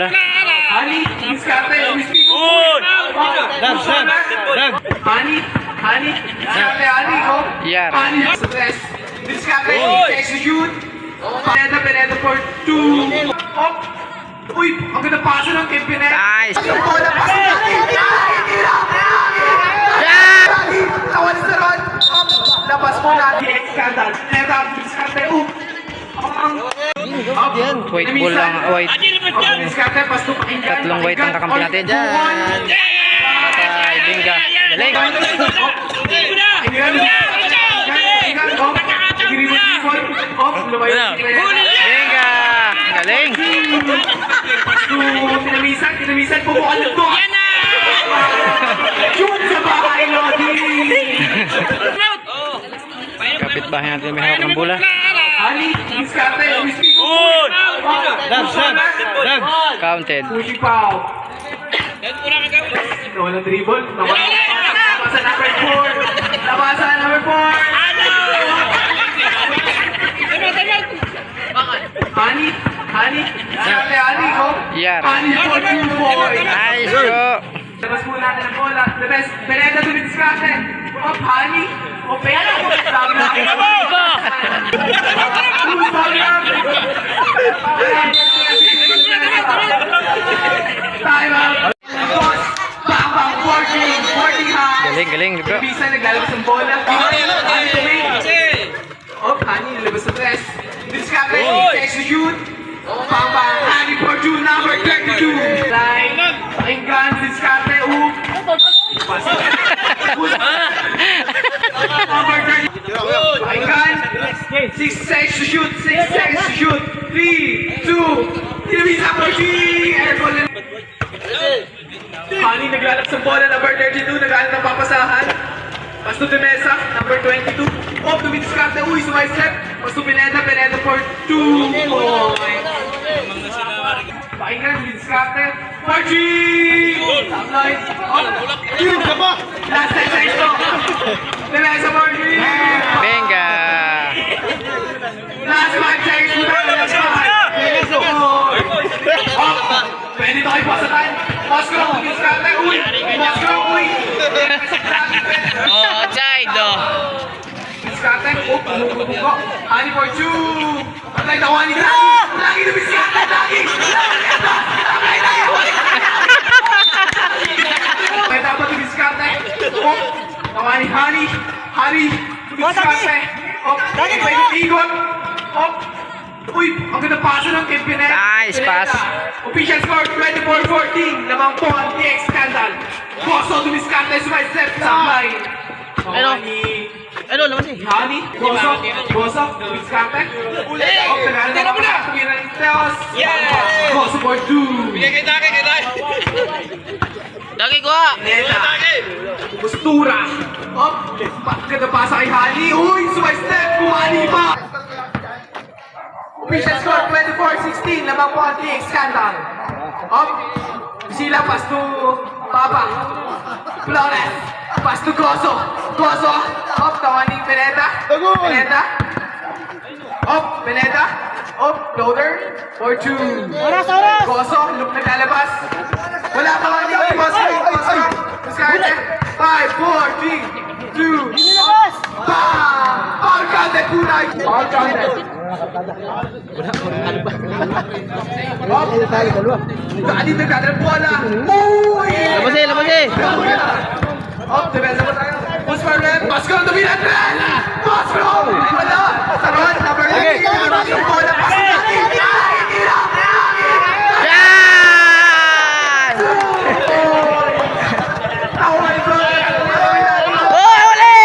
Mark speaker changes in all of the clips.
Speaker 1: bola.
Speaker 2: Hani, diskarte, whiskey.
Speaker 1: Dag.
Speaker 2: Hani, diskarte, Hani, go.
Speaker 1: Yan.
Speaker 2: Hani, stress. Diskarte, execute. Pineda for 2. Up. Uy, ang ganda paso ng kay Pineda.
Speaker 1: Nice.
Speaker 2: Yung bola, paso natin. Tawan sa Ron. Up. Labas mo natin. Scandal. Pineda, diskarte,
Speaker 1: White ball lang. White.
Speaker 2: Tatlong
Speaker 1: white ang kakampi natin dyan. Patay. Binga. Galing. Binga. Galing.
Speaker 2: Pinamisan po mo ano to. Shoot sa bahay, Lodi.
Speaker 1: Kapitbahay natin may hawak ng bola.
Speaker 2: Ali, diskarte, whiskey.
Speaker 1: Dag. Counted.
Speaker 2: Pushi foul. Walang dribble. Labasan number 4. Labasan number 4. Hani. Diskarte, Hani, go.
Speaker 1: Yan.
Speaker 2: Hani for 2 points.
Speaker 1: Nice go.
Speaker 2: Labas muna natin ang bola. The best. Pineda to be diskarte. Up, Hani. O, Pineda. Sabi na. Time out. Bang, working hard.
Speaker 1: Galing bro.
Speaker 2: Bisa naglalabas ng bola. Oh, Hani, nalabas ng press. Diskarte, execute. Bang, Hani for 2, number 32. Line, pakinggan, diskarte, number 30. Pakinggan, 6 seconds to shoot, 3, 2, tinabisa for G. Airball. Hani, naglalabas ng bola, number 32, naglalabas ng papasahan. Pasto de Mesa, number 22. Oh, dumidiskarte. Uy, sumaystep. Pasto Pineda for 2 points. Pakinggan, dumidiskarte. For G! Tabloid. Oh, last 10 seconds to. De Mesa for G!
Speaker 1: Binga.
Speaker 2: Last 5 seconds to. Oh, pwede to kayo pasatan. Moscow, dumidiskarte. Uy, Moscow, uy. Diskarte, pumupuko. Hani for 2. Patay na Hani. Lagi na diskarte, lagi. May dapat diskarte. Hani. Diskarte. Pwede igot. Uy, ang ganda paso ng kay Pineda.
Speaker 1: Nice pass.
Speaker 2: Official score 24-14. Lamang po ang TX Scandal. Goso dumiskarte sa my step sa line.
Speaker 3: Ano, labas eh.
Speaker 2: Hani, Goso, dumiskarte. Tira mo na! Tumira ng Teos. Goso for 2.
Speaker 3: Kay Daki. Daki ko ha.
Speaker 2: Pineda. Postura. Ganda pasa kay Hani. Uy, sa my step. Kumani pa. Official score 24-16. Lamang po ang TX Scandal. Sila pass to Papa. Flores. Pass to Goso. Tawan ni Pineda. Loader. For 2. Goso, look naglalabas. Wala pa nga ni Goso. Discarded. 5, 4, 3, 2, 1. Bam! All counted, Punay. All counted. Dali nagdadala bola. Uy!
Speaker 3: Labas eh.
Speaker 2: Depensa mo tayo. Push for rep. Pascal dominant red. Pascal! Wala. Saron, number 3. Yung bola. Pascal natin.
Speaker 1: Yan!
Speaker 2: Tawag ito.
Speaker 1: Uli!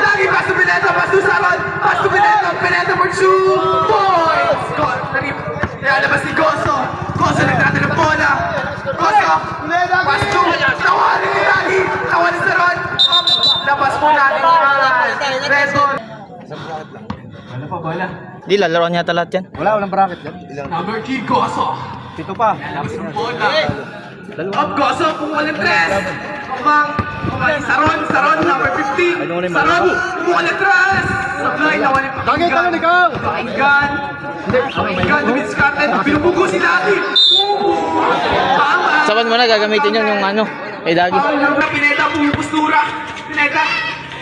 Speaker 2: Lagi pass to Pineda. Pass to Saron. Pass to Pineda. Pineda for 2 points. Nalabas ni Goso. Goso nagdadala ng bola. Goso. Pass to. Tawanin ni Lagi. Tawanin sa Ron. Labas mo natin yung red ball. Ano pa bola?
Speaker 3: Di, lalaroan niya lahat yan.
Speaker 4: Walang bracket yan.
Speaker 2: Number 3, Goso.
Speaker 4: Pito pa.
Speaker 2: Labas ng bola. Goso, kung walang tres. Saron, number 15. Saron, kung walang tres. Sablay, nawalan
Speaker 4: Dagay ka lang ikaw.
Speaker 2: Pakinggan. Ikaw, dumidiskarte. Pinupugo si Dati. Tama.
Speaker 1: Saban mo na, gagamitin yun yung ano, eh Dagi.
Speaker 2: Pineta, pumupustura. Pineta.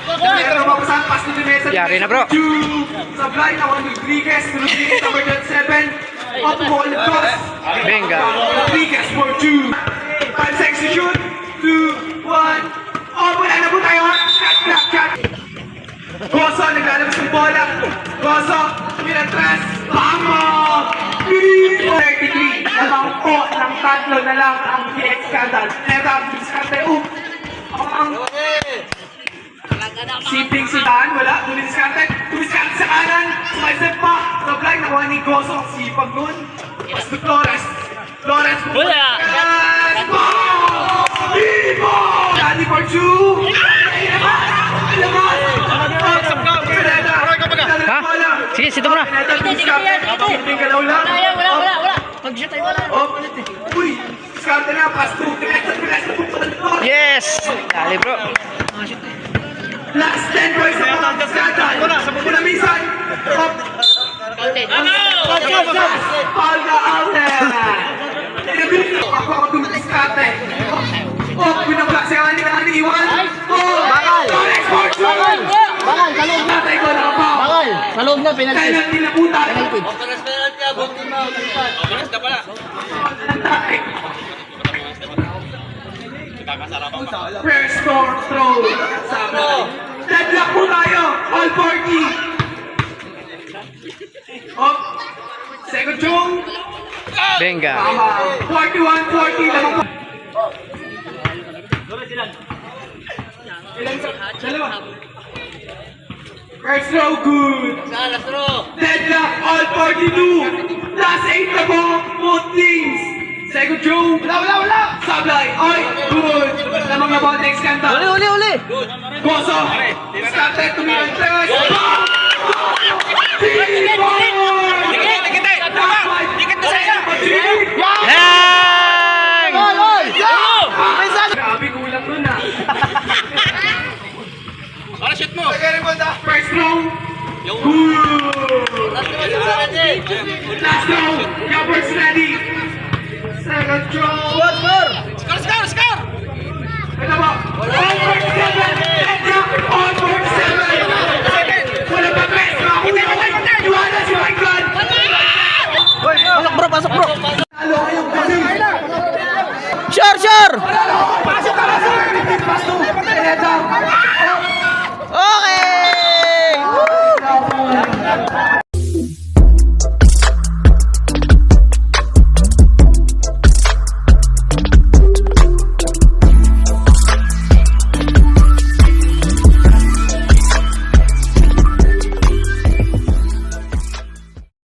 Speaker 2: Pineta, mapapasan. Pass to Pineta.
Speaker 1: Yari na, bro.
Speaker 2: Sablay na Juan Rodriguez. Rodriguez, number 27. Up ball cross.
Speaker 1: Venga.
Speaker 2: Rodriguez for 2. 5 seconds to shoot. 2, 1. Oh, wala na po tayo. Shot. Goso, naglalabas ng bola. Goso, pinatras. Bamo! 33. Lamang po ng tatlo na lang ang PX-Scandal. Neto, diskarte. Ang siping si Dan, wala. Tumiskarte sa kanan. Sumaisip pa. Sablay, nakuha ni Goso. Ang sipag nun. Pas to Flores. Flores.
Speaker 3: Wala.
Speaker 2: Vivo! Daddy for 2.
Speaker 1: Ha? Sige, sito mo na.
Speaker 2: Siping ka daw lang.
Speaker 3: Wala. Mag-shoot tayo wala.
Speaker 2: Uy! Diskarte na. Pas to.
Speaker 1: Yes! Dali bro.
Speaker 2: Last 10 points sa mga Scandal. Pinamisan. Paul na outlet. Ako dumiskarte. Pinabla siya nga ni Iwan.
Speaker 1: Bakal!
Speaker 2: Bakal!
Speaker 1: Bakal, sa loob na.
Speaker 2: Tatay ko na pa.
Speaker 1: Bakal, sa loob na,
Speaker 2: Kaya
Speaker 1: penalty.
Speaker 2: nang nilabutan. First throw. Deadlock po tayo. All party. Up. Second chung.
Speaker 1: Venga.
Speaker 2: Tama. 41-40 lamang po. Dalawa. First throw, good. Deadlock, all 42. Last 8 na po, both teams. Second chung. Wala. Sablay, oy, good. Lamang na po, next kanta.
Speaker 1: Uli.
Speaker 2: Goso. Started to me on first.